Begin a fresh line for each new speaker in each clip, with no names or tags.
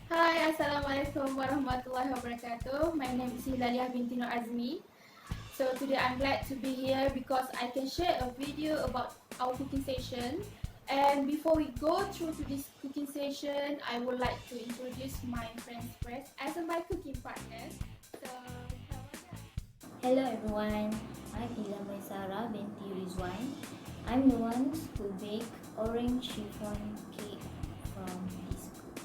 Hai, Assalamualaikum warahmatullahi wabarakatuh. My name is Hilaliah binti Nur Azmi. So today I'm glad to be here because I can share a video about our cooking session. And before we go through to this cooking session, I would like to introduce my friends first as my cooking partner. So,
Hello everyone, I'm Ila Maisara binti Rizwan. I'm the one who baked orange chiffon cake from this school.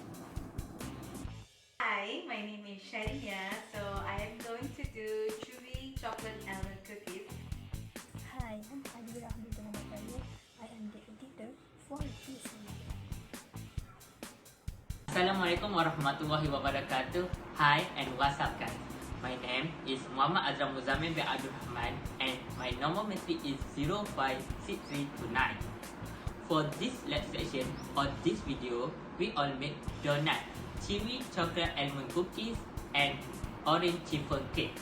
Hi, my name is Sharia. So I am going to do chewy chocolate almond cookies.
Hi, I'm Adira Abdul. I am the editor for this video.
Assalamualaikum warahmatullahi wabarakatuh. Hi and what's up guys? My name is Muhammad Azram Muzammil bin Abdul Rahman and my normal metric is 056329. For this lab section or this video, we all make donut, chewy chocolate almond cookies and orange chiffon cake.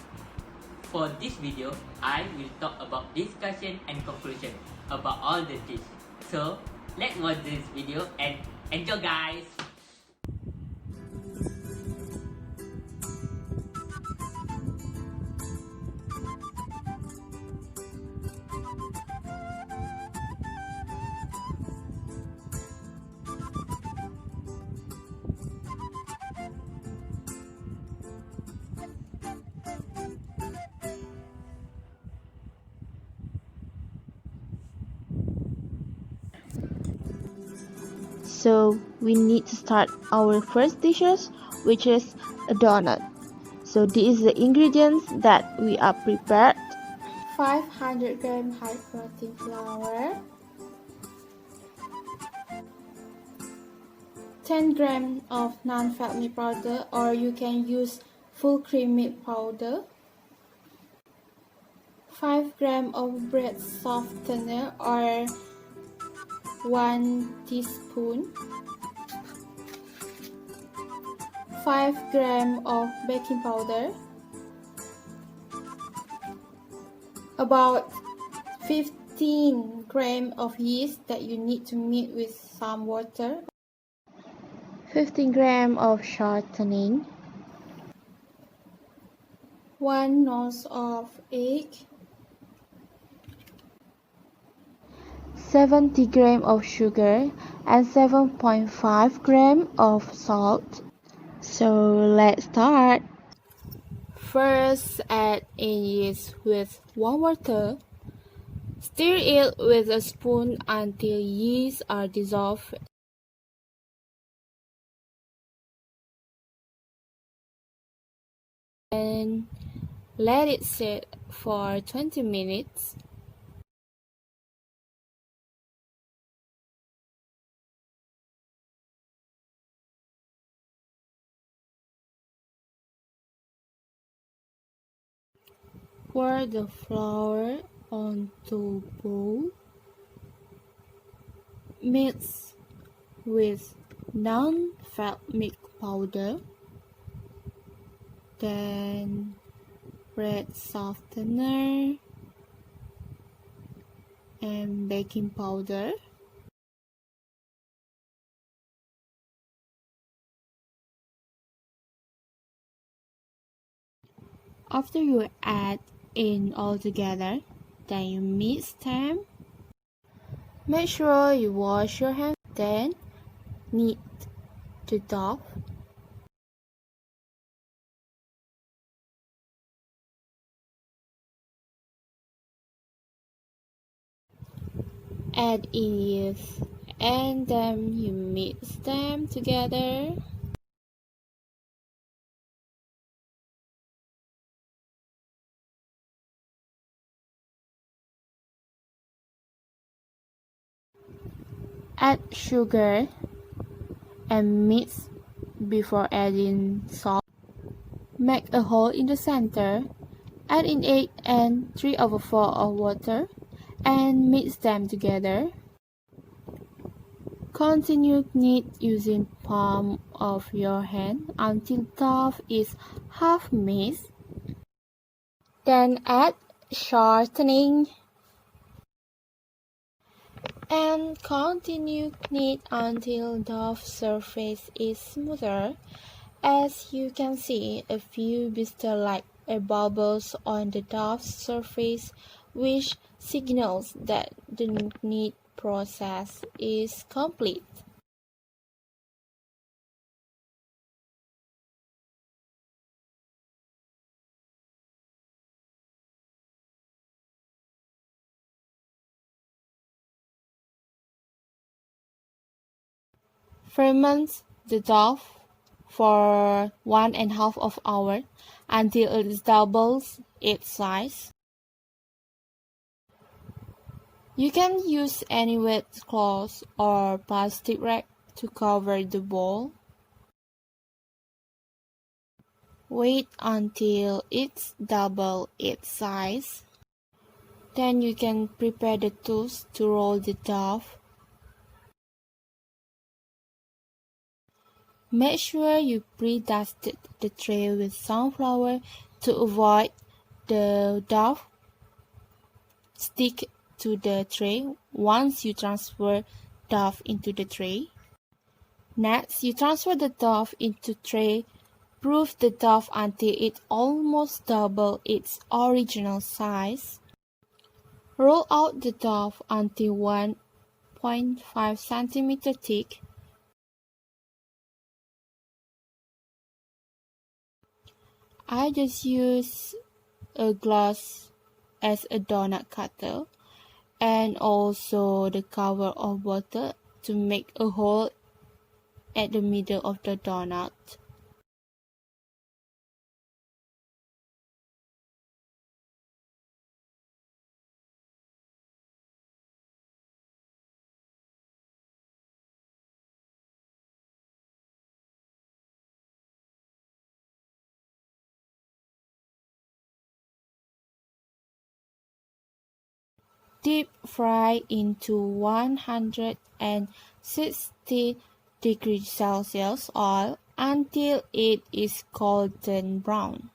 For this video, I will talk about discussion and conclusion about all the dish. So, let's watch this video and enjoy guys!
So we need to start our first dishes, which is a donut. So these are the ingredients that we are prepared.
500 gram high protein flour, 10 gram of non-fat milk powder, or you can use full cream milk powder, 5 gram of bread softener or 1 teaspoon, 5 gram of baking powder, about 15 gram of yeast that you need to mix with some water,
15 gram of shortening,
1 ounce of egg,
70 gram of sugar and 7.5 gram of salt. So let's start.
First, add in yeast with warm water. Stir it with a spoon until yeast are dissolved. And let it sit for 20 minutes. Pour the flour onto bowl. Mix with non-fat milk powder, then bread softener and baking powder. After you add in all together, then you mix them. Make sure you wash your hands, then knead the dough. Add in yeast and then you mix them together. Add sugar and mix before adding salt. Make a hole in the center. Add in egg and 3/4 of water and mix them together. Continue knead using palm of your hand until dough is half mixed. Then add shortening.
And continue knead until dough surface is smoother. As you can see, a few blister-like bubbles on the dough surface, which signals that the knead process is complete. Ferment the dough for 1.5 hours until it doubles its size. You can use any wet cloth or plastic rag to cover the bowl. Wait until it's double its size. Then you can prepare the tools to roll the dough. Make sure you pre-dusted the tray with some flour to avoid the dough stick to the tray once you transfer dough into the tray. Next, you transfer the dough into tray. Proof the dough until it almost double its original size. Roll out the dough until 1.5 cm thick. I just use a glass as a donut cutter and also the cover of bottle to make a hole at the middle of the donut. Deep fry into 160 degrees Celsius oil until it is golden brown.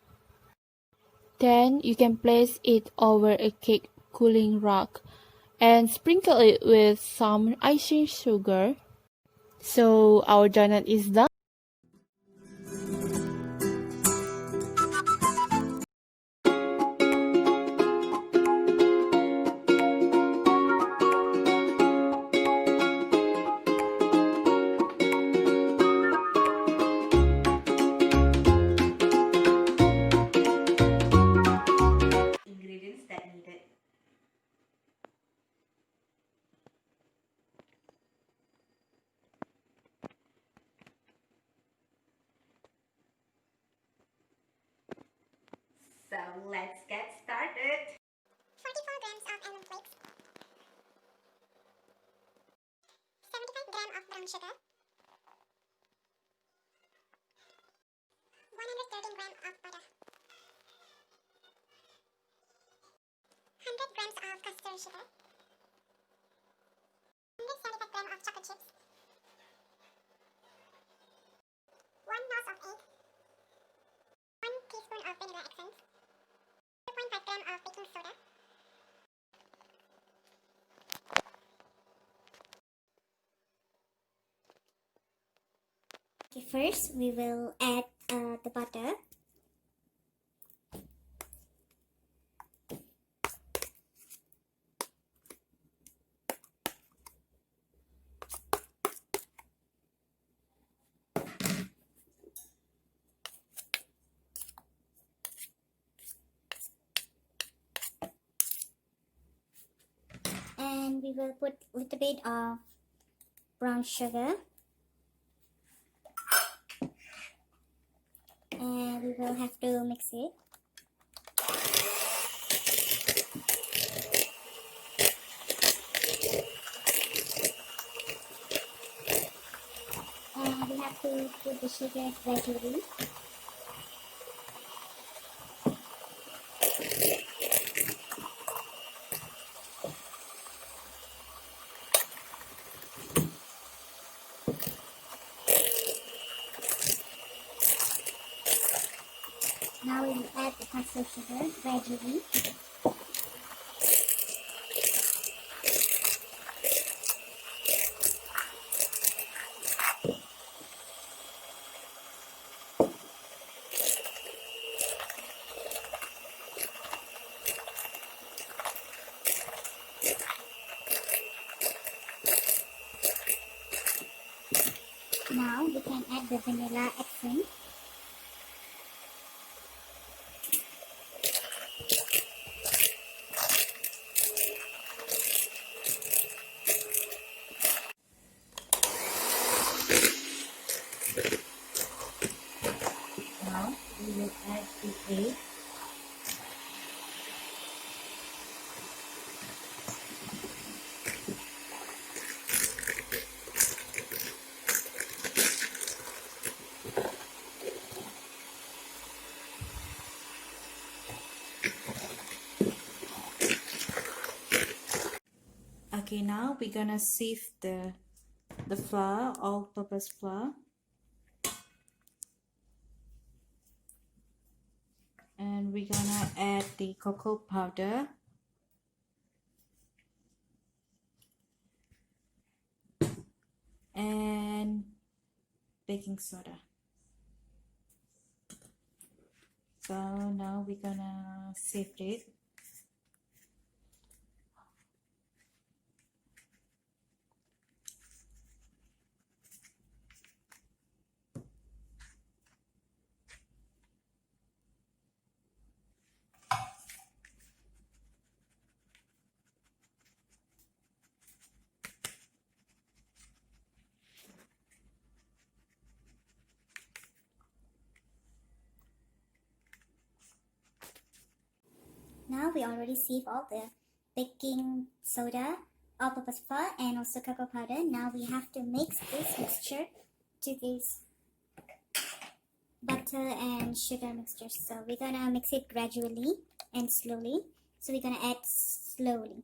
Then you can place it over a cake cooling rack and sprinkle it with some icing sugar. So our donut is done.
Ingredients that needed. So let's get started.
44 grams of almond flakes, 75 grams of brown sugar, 113 grams of butter, 100 grams of custard sugar, 175 grams of chocolate chips, 1 nose of egg, 1 teaspoon of vanilla essence, 2.5 grams of baking soda. Okay, first we will add the butter. And we will put a little bit of brown sugar. And we will have to mix it. And we have to put the sugar gradually. Now we will add the custard sugar gradually. Now we can add the vanilla essence.
Now we will add the egg. Okay, now we're gonna sieve the flour, all-purpose flour. And we're gonna add the cocoa powder. And baking soda. So now we're gonna sift it.
Now we already sieve all the baking soda, all-purpose flour, and also cocoa powder. Now we have to mix this mixture to this butter and sugar mixture. So we're gonna mix it gradually and slowly. So we're gonna add slowly.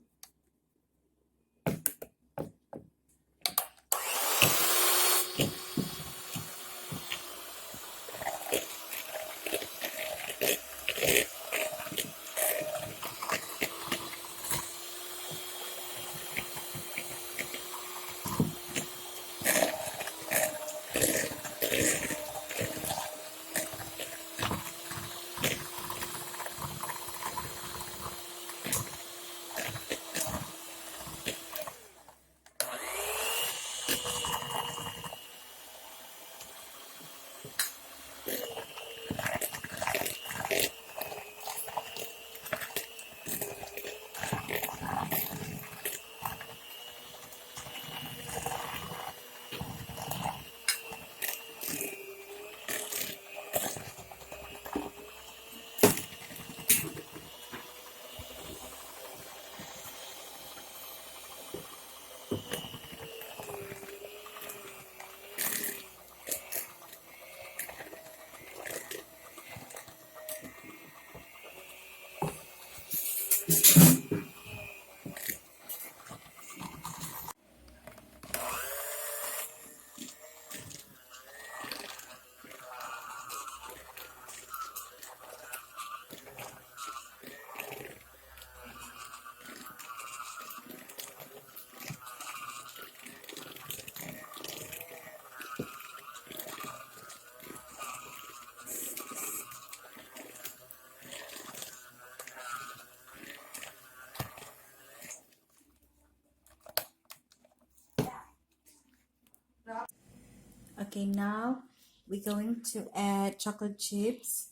Okay, now we're going to add chocolate chips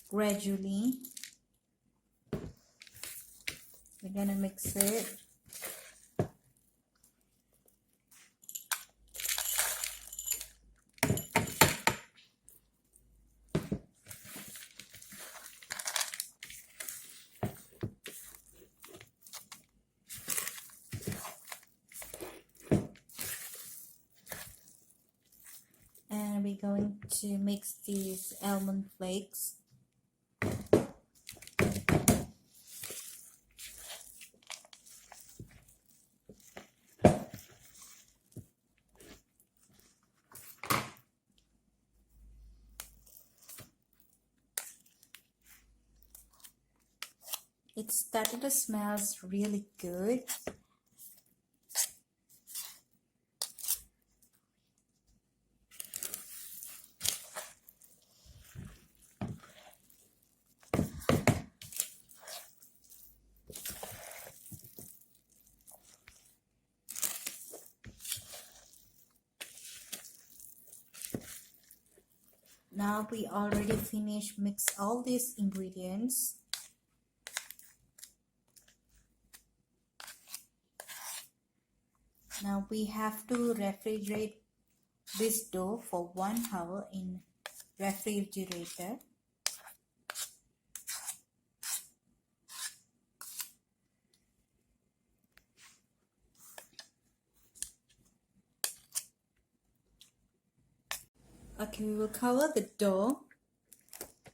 gradually. We're gonna mix it. And we're going to mix these almond flakes. It's starting to smell really good.
Now we already finished mix all these ingredients. Now we have to refrigerate this dough for 1 hour in refrigerator. Okay, we will cover the dough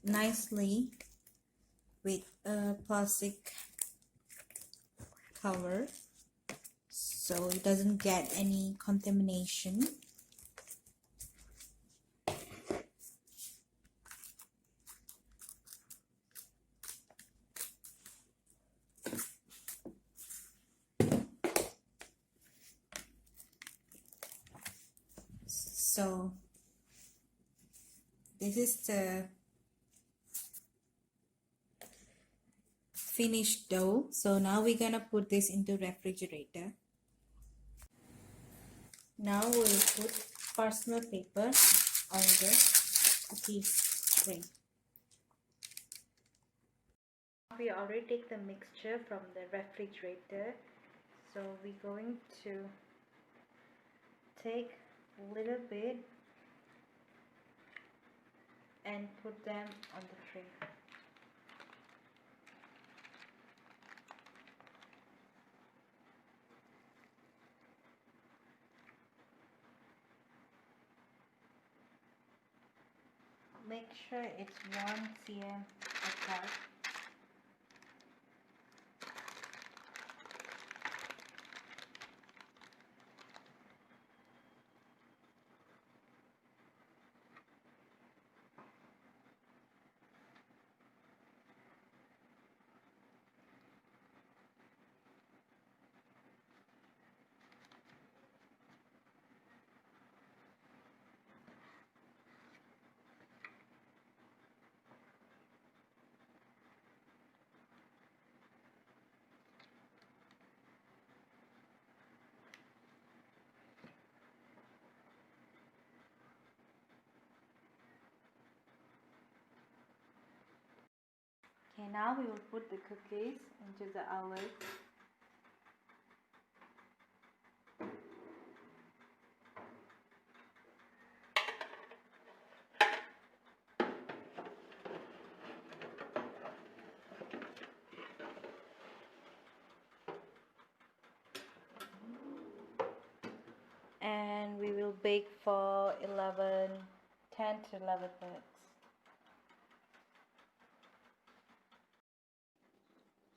nicely with a plastic cover so it doesn't get any contamination. So this is the finished dough. So now we're gonna put this into refrigerator. Now we'll put parchment paper on the cookie tray. We already take the mixture from the refrigerator, so we're going to take a little bit and put them on the tray. Make sure it's 1 cm apart. Okay, now we will put the cookies into the oven. And we will bake for 10 to 11 minutes.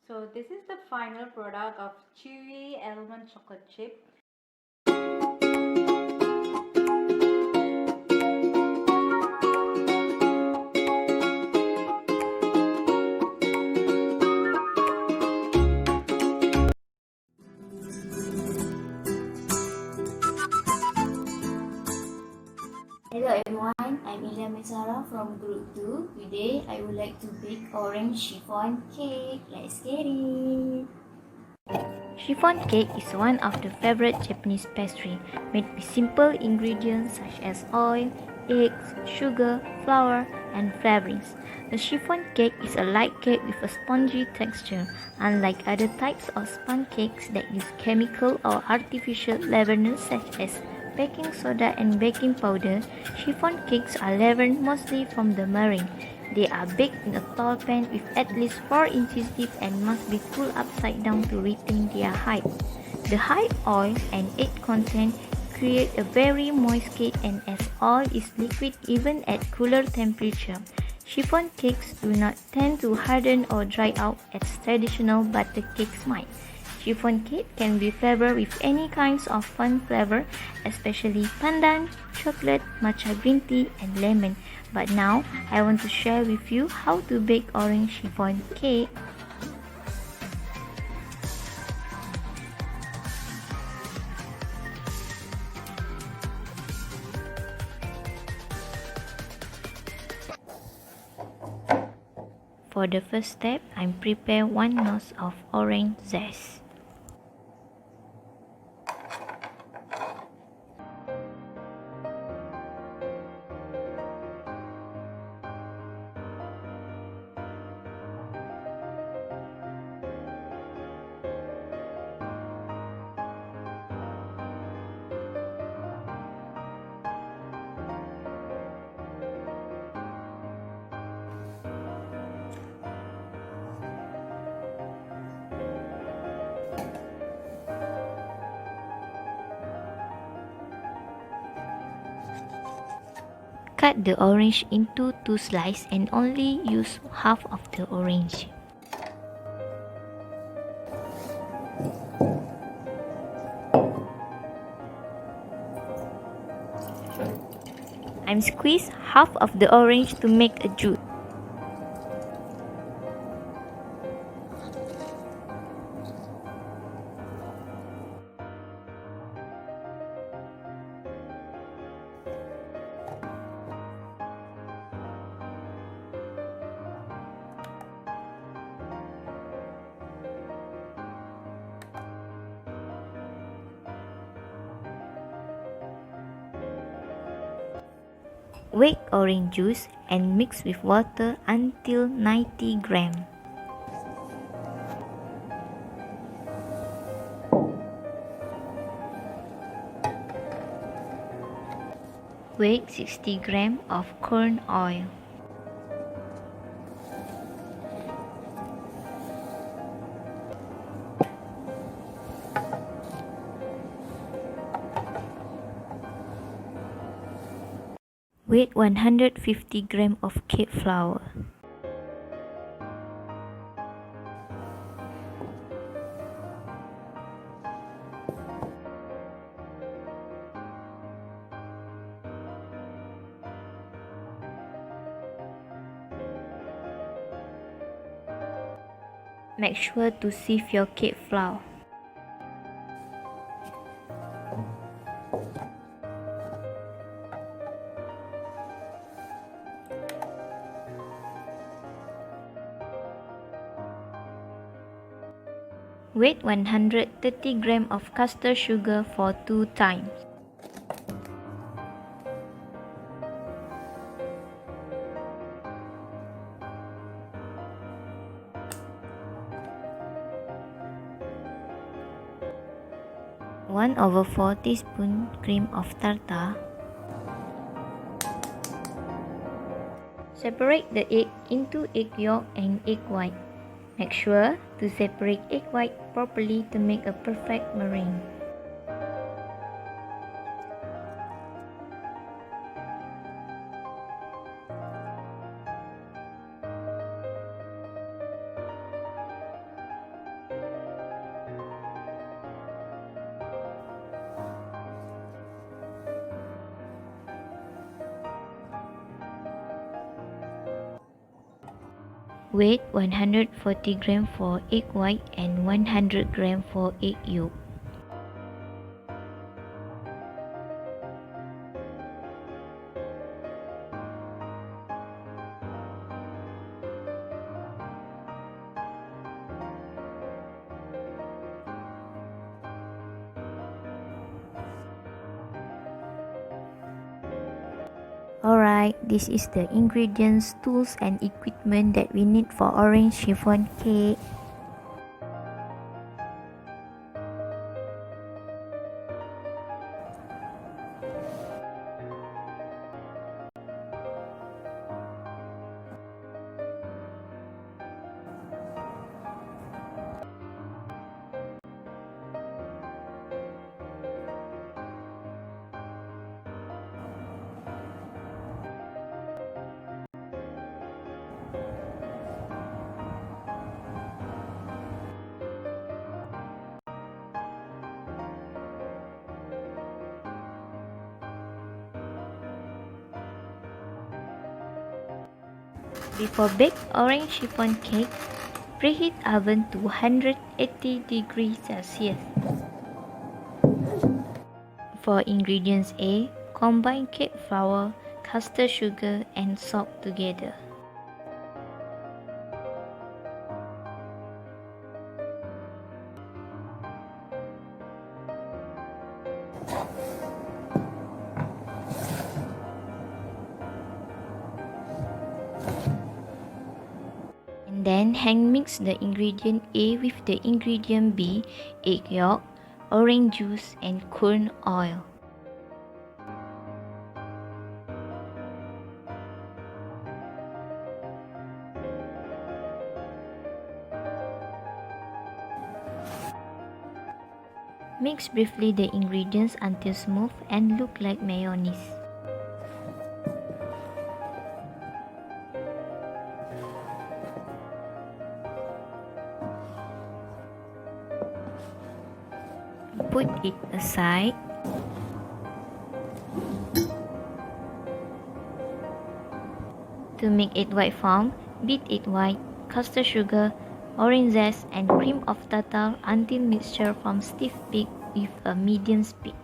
So this is the final product of chewy almond chocolate chip.
Hello everyone, I'm Sarah from Group 2. Today I would like to bake orange chiffon cake. Let's get it! Chiffon cake is one of the favorite Japanese pastry, made with simple ingredients such as oil, eggs, sugar, flour, and flavorings. The chiffon cake is a light cake with a spongy texture. Unlike other types of sponge cakes that use chemical or artificial leaveners such as baking soda and baking powder, chiffon cakes are leavened mostly from the meringue. They are baked in a tall pan with at least 4 inches deep and must be pulled upside down to retain their height. The high oil and egg content create a very moist cake, and as oil is liquid even at cooler temperature, chiffon cakes do not tend to harden or dry out as traditional butter cakes might. Chiffon cake can be flavored with any kinds of fun flavor, especially pandan, chocolate, matcha green tea, and lemon. But now, I want to share with you how to bake orange chiffon cake. For the first step, I prepare 1 nose of orange zest. Cut the orange into 2 slices and only use half of the orange. I'm squeeze half of the orange to make a juice. Weigh orange juice and mix with water until 90 grams. Weigh 60 grams of corn oil. With 150 grams of cake flour. Make sure to sieve your cake flour. Weight 130 grams of custard sugar for 2 times. One over 4 teaspoon cream of tartar. Separate the egg into egg yolk and egg white. Make sure to separate egg white properly to make a perfect meringue. Weight 140 grams for egg white and 100 grams for egg yolk. Alright, this is the ingredients, tools and equipment that we need for orange chiffon cake. Before bake orange chiffon cake, preheat oven to 180 degrees Celsius. For ingredients A, combine cake flour, custard sugar and salt together. And then hand mix the ingredient A with the ingredient B, egg yolk, orange juice and corn oil. Mix briefly the ingredients until smooth and look like mayonnaise. Put it aside. To make it white foam, beat it white, custard sugar, orange zest and cream of tartar until mixture forms stiff peak with a medium speed.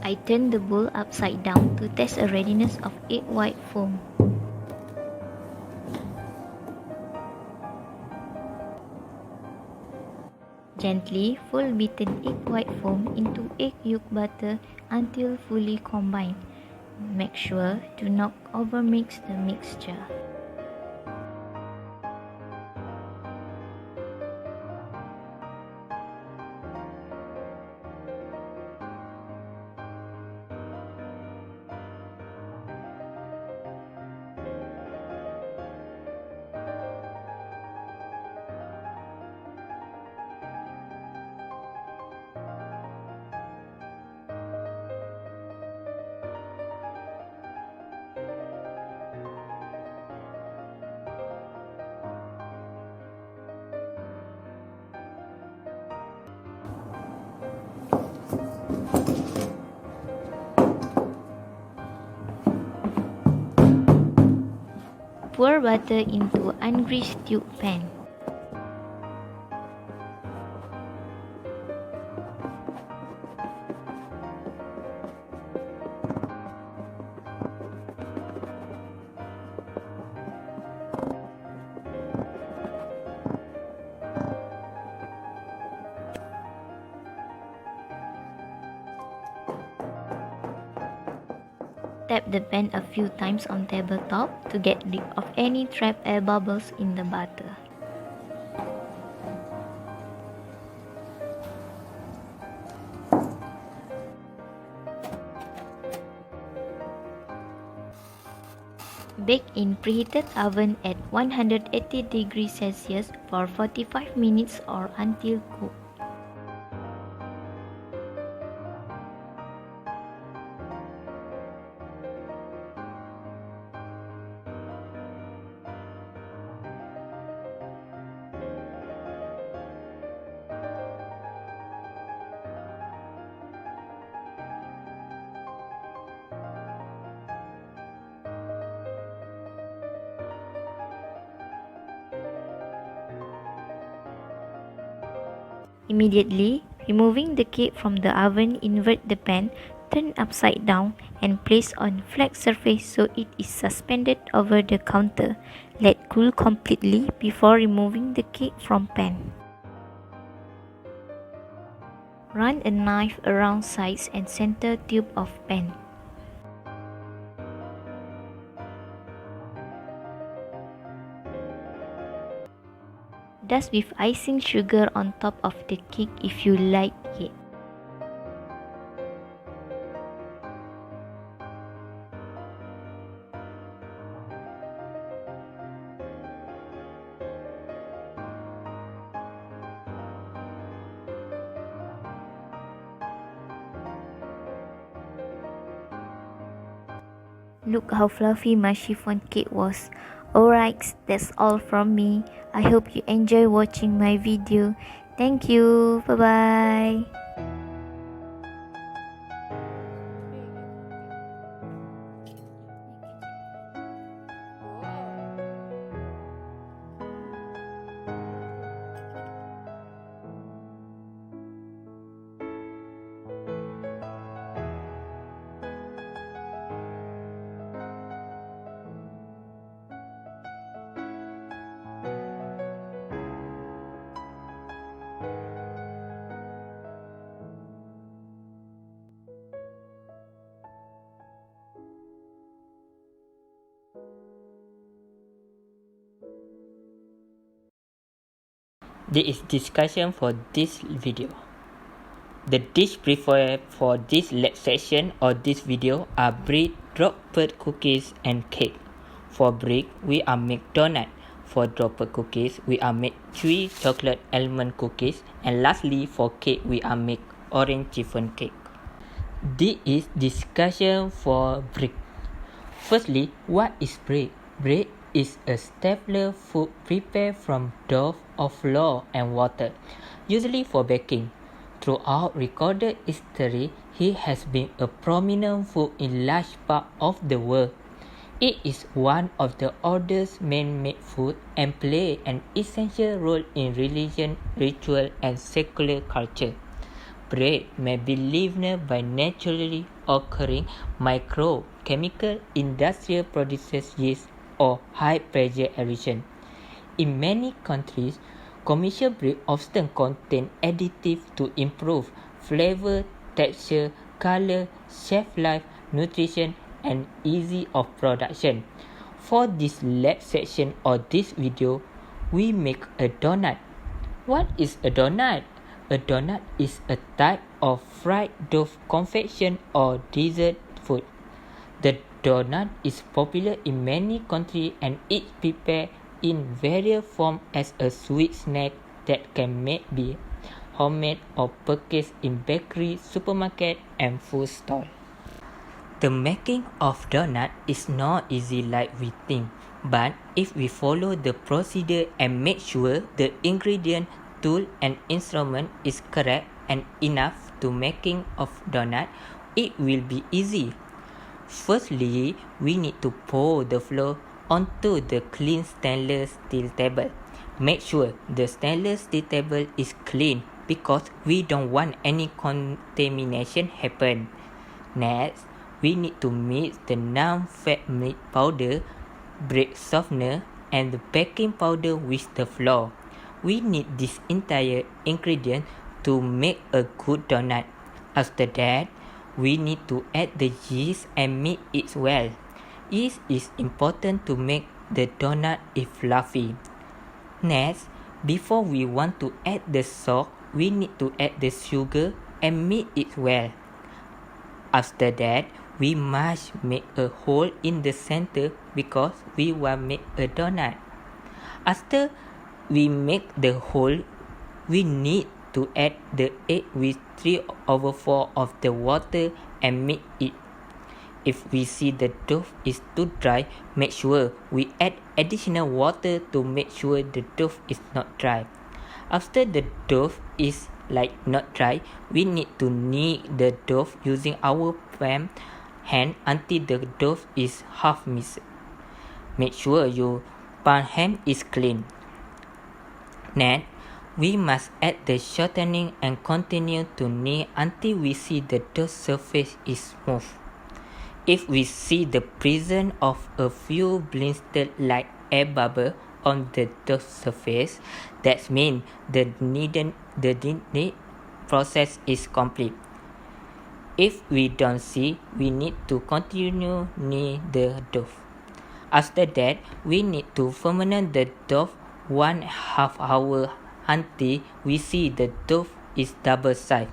I turn the bowl upside down to test the readiness of egg white foam. Gently fold beaten egg white foam into egg yolk butter until fully combined. Make sure to not overmix the mixture. Pour butter into ungreased tube pan. Tap the pan a few times on tabletop to get rid of any trapped air bubbles in the butter. Bake in preheated oven at 180 degrees Celsius for 45 minutes or until cooked. Immediately removing the cake from the oven, invert the pan, turn upside down and place on flat surface so it is suspended over the counter. Let cool completely before removing the cake from pan. Run a knife around sides and center tube of pan. Dust with icing sugar on top of the cake if you like it. Look how fluffy my chiffon cake was. Alright, that's all from me. I hope you enjoy watching my video. Thank you. Bye bye.
There is discussion for this video. The dish preferred for this section or this video are bread, droplet cookies and cake. For brick, we are make donut. For droplet cookies, we are make chewy chocolate almond cookies. And lastly, for cake, we are make orange chiffon cake. This is discussion for brick. Firstly, what is bread? Bread is a staple food prepared from dough or flour and water, usually for baking. Throughout recorded history, it has been a prominent food in large parts of the world. It is one of the oldest man-made food and plays an essential role in religion, ritual, and secular culture. Bread may be lived by naturally occurring microchemical industrial processes, yeast, or high-pressure aeration. In many countries, commercial bread often contain additives to improve flavor, texture, color, shelf life, nutrition, and ease of production. For this lab section or this video, we make a donut. What is a donut? A donut is a type of fried dough confection or dessert food. The donut is popular in many countries and is prepared in various forms as a sweet snack that can be homemade or purchased in bakery, supermarket, and food stores. The making of donut is not easy like we think, but if we follow the procedure and make sure the ingredient, tool, and instrument is correct and enough to making of donut, it will be easy. Firstly, we need to pour the flour onto the clean stainless steel table. Make sure the stainless steel table is clean because we don't want any contamination happen. Next, we need to mix the non-fat milk powder, bread softener, and the baking powder with the flour. We need this entire ingredient to make a good donut. After that, we need to add the yeast and mix it well. Yeast is important to make the donut fluffy. Next, before we want to add the salt, we need to add the sugar and mix it well. After that, we must make a hole in the center because we want to make a donut. After we make the hole, we need to add the egg with 3/4 of the water and mix it. If we see the dough is too dry, make sure we add additional water to make sure the dough is not dry. After the dough is not dry, we need to knead the dough using our palm hand until the dough is half mixed. Make sure your palm hand is clean. Next, we must add the shortening and continue to knead until we see the dough surface is smooth. If we see the presence of a few blisters like air bubble on the dough surface, that means the kneading process is complete. If we don't see, we need to continue knead the dough. After that, we need to ferment the dough 1/2 hour until we see the dough is double size.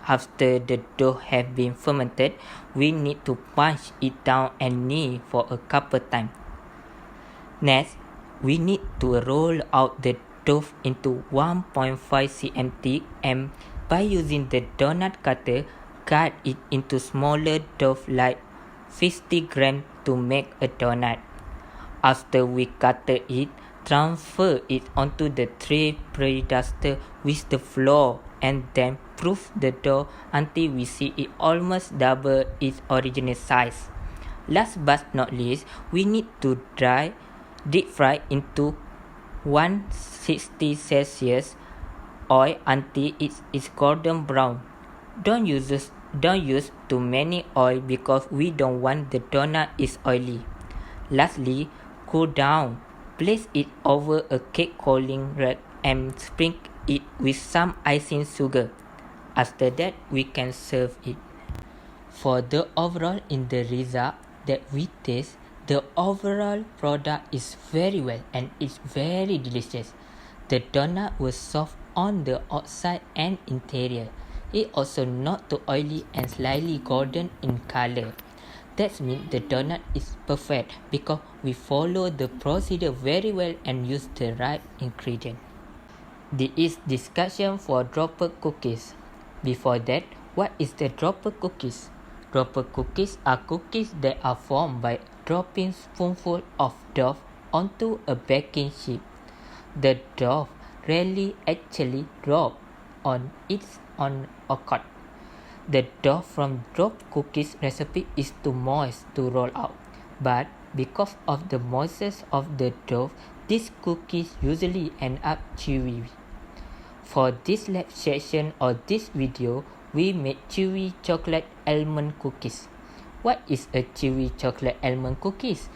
After the dough has been fermented, we need to punch it down and knead for a couple times. Next, we need to roll out the dough into 1.5 cm thick and by using the donut cutter, cut it into smaller dough like 50 grams to make a donut. After we cut it, transfer it onto the tray pre-dusted with the flour and then proof the dough until we see it almost double its original size. Last but not least, we need to deep fry into 160 Celsius oil until it is golden brown. Don't use too many oil because we don't want the donut is oily. Lastly, cool down. Place it over a cake cooling rack and sprinkle it with some icing sugar. After that, we can serve it. For the overall in the result that we taste, the overall product is very well and it's very delicious. The donut was soft on the outside and interior. It also not too oily and slightly golden in color. That means the donut is perfect because we follow the procedure very well and use the right ingredient. This is discussion for dropper cookies. Before that, what is the dropper cookies? Dropper cookies are cookies that are formed by dropping spoonful of dough onto a baking sheet. The dough rarely actually drop on its own accord. The dough from drop cookies recipe is too moist to roll out, but because of the moistness of the dough, these cookies usually end up chewy. For this lab session or this video, we made chewy chocolate almond cookies. What is a chewy chocolate almond cookies?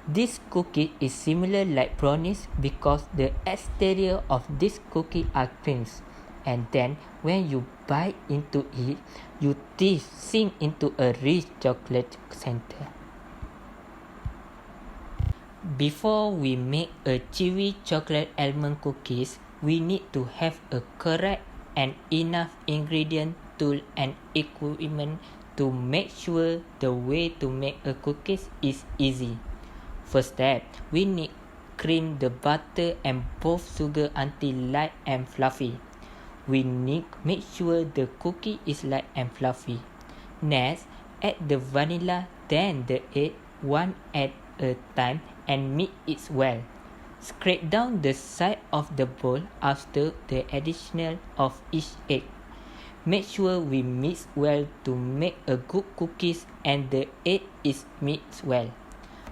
This cookie is similar like brownies because the exterior of this cookie are creams, and then when you bite into it, your teeth sink into a rich chocolate center. Before we make a chewy chocolate almond cookies, we need to have a correct and enough ingredient, tool and equipment to make sure the way to make a cookies is easy. First step, we need cream the butter and both sugar until light and fluffy. We need make sure the cookie is light and fluffy. Next, add the vanilla, then the egg, one at a time, and mix it well. Scrape down the side of the bowl after the addition of each egg. Make sure we mix well to make a good cookies and the egg is mixed well.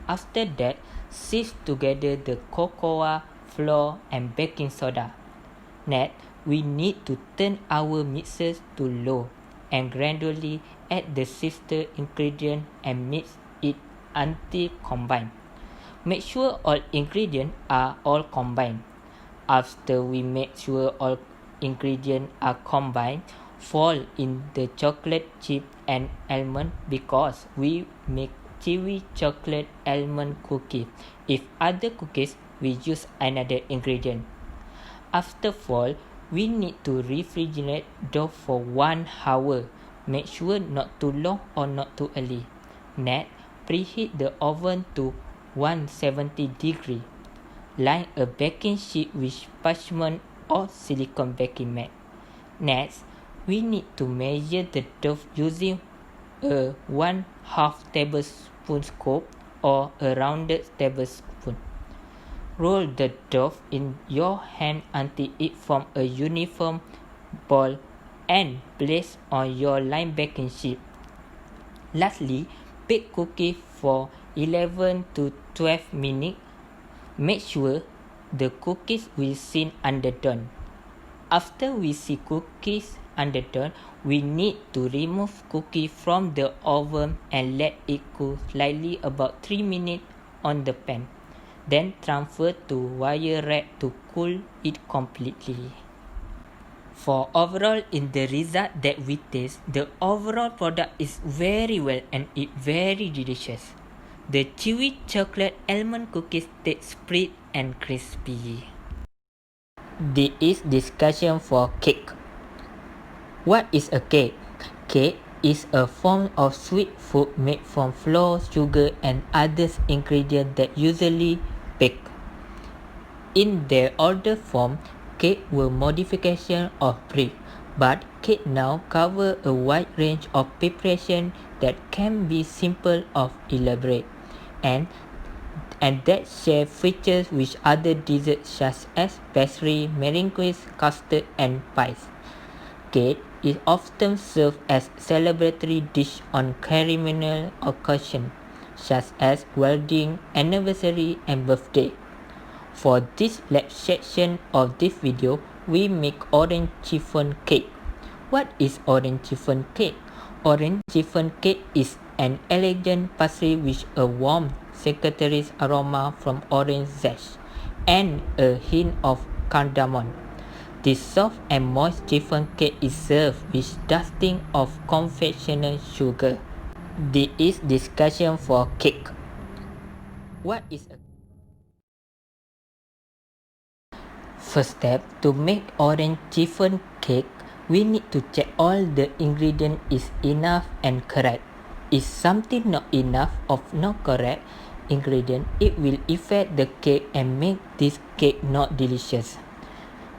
After that, sift together the cocoa, flour and baking soda. Next, we need to turn our mixers to low and gradually add the sifted ingredient and mix it until combined. Make sure all ingredients are all combined. After we make sure all ingredients are combined, fold in the chocolate chip and almond because we make chewy chocolate almond cookie. If other cookies, we use another ingredient. After fold, we need to refrigerate dough for 1 hour. Make sure not too long or not too early. Next, preheat the oven to 170 degrees. Line a baking sheet with parchment or silicone baking mat. Next, we need to measure the dough using a 1/2 tablespoon scoop or a rounded tablespoon. Roll the dough in your hand until it forms a uniform ball and place on your line baking sheet. Lastly, bake cookie for 11 to 12 minutes. Make sure the cookies will sit underdone. After we see cookies underdone, we need to remove cookie from the oven and let it cool slightly about 3 minutes on the pan. Then transfer to wire rack to cool it completely. For overall in the result that we taste, the overall product is very well and it very delicious. The chewy chocolate almond cookies taste sweet and crispy. This is discussion for cake. What is a cake? Cake is a form of sweet food made from flour, sugar and other ingredients that usually bake. In their older form, cake were modification of bread, but cake now cover a wide range of preparation that can be simple or elaborate, and that share features with other desserts such as pastry, meringues, custard and pies. Cake is often served as celebratory dish on ceremonial occasions such as wedding, anniversary and birthday. For this lab section of this video, we make orange chiffon cake. What is orange chiffon cake? Orange chiffon cake is an elegant pastry with a warm citrus aroma from orange zest and a hint of cardamom. This soft and moist chiffon cake is served with dusting of confectioner sugar. This is discussion for cake. What is a First step, to make orange chiffon cake, we need to check all the ingredients is enough and correct. is something not enough of not correct ingredient, it will affect the cake and make this cake not delicious.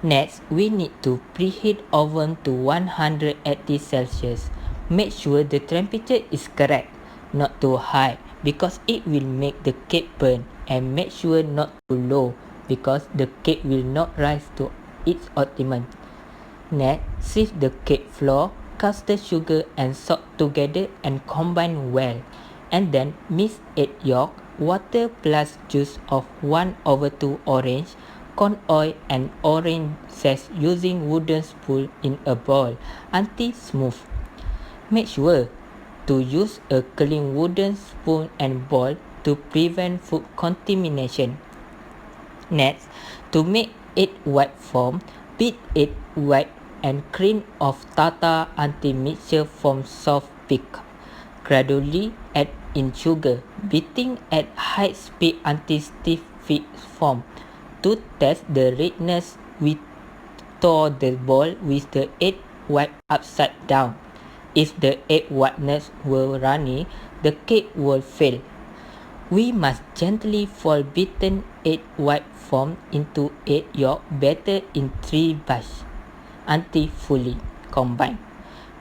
Next, we need to preheat oven to 180 Celsius. Make sure the temperature is correct, not too high, because it will make the cake burn, and make sure not too low because the cake will not rise to its optimum. Next, sift the cake flour, custard sugar and salt together and combine well, and then mix egg yolk, water plus juice of 1/2 orange, corn oil and orange zest using wooden spoon in a bowl until smooth. Make sure to use a clean wooden spoon and bowl to prevent food contamination. Next, to make egg white form, beat egg white and cream of tartar until mixture forms soft peak. Gradually add in sugar, beating at high speed until stiff fit form. To test the redness, we stir the bowl with the egg white upside down. If the egg whiteness were runny, the cake will fail. We must gently fold beaten egg white form into egg yolk batter in 3 batches until fully combined.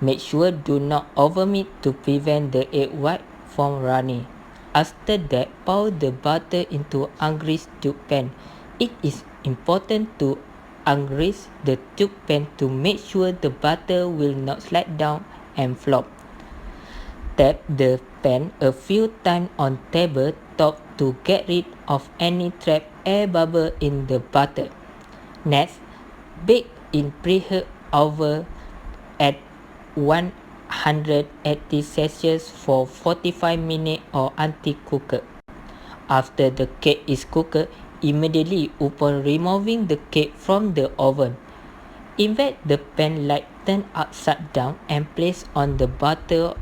Make sure do not overmix to prevent the egg white from running. After that, pour the butter into ungreased tube pan. It is important to ungrease the tube pan to make sure the butter will not slide down and flop. Tap the pan a few times on table top to get rid of any trapped air bubble in the butter. Next, bake in preheat oven at 180 Celsius for 45 minutes or until cooked. After the cake is cooked, immediately upon removing the cake from the oven, invert the pan like turn upside down and place on the bottle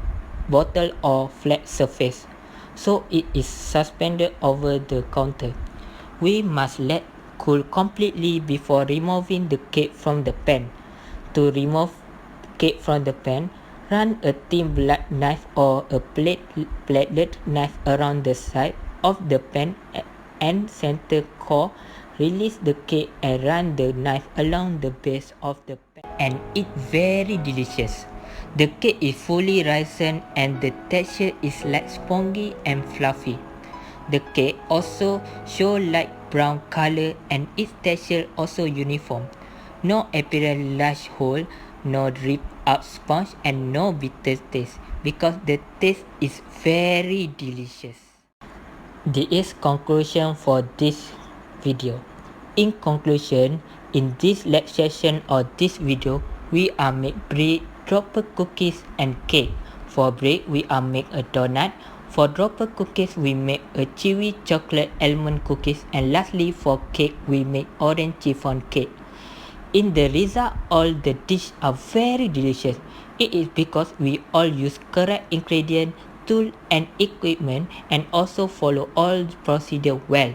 or flat surface, so it is suspended over the counter. We must let cool completely before removing the cake from the pan. To remove cake from the pan, run a thin blunt knife or a platelet knife around the side of the pan and center core. Release the cake and run the knife along the base of the pan and eat very delicious. The cake is fully risen and the texture is like spongy and fluffy. The cake also show light brown color and its texture also uniform. No apparent large hole, no drip up sponge and no bitter taste because the taste is very delicious. This is conclusion for this video. In conclusion, in this lab session or this video, we are make bread, dropper cookies and cake. For bread, we are make a donut. For dropper cookies, we make a chewy chocolate almond cookies, and lastly for cake, we make orange chiffon cake. In the result, all the dishes are very delicious. It is because we all use correct ingredient, tool and equipment and also follow all the procedure well.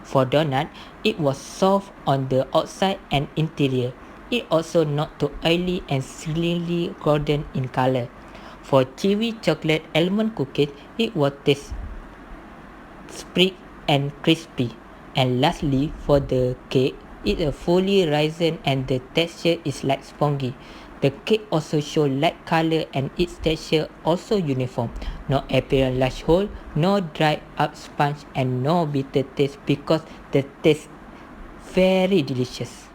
For donut, it was soft on the outside and interior. It also not too oily and slightly golden in color. For chewy chocolate almond cookies, it was taste sprig and crispy. And lastly, for the cake, it is fully risen and the texture is like spongy. The cake also show light color and its texture also uniform. No apparent large hole, no dry up sponge and no bitter taste because the taste very delicious.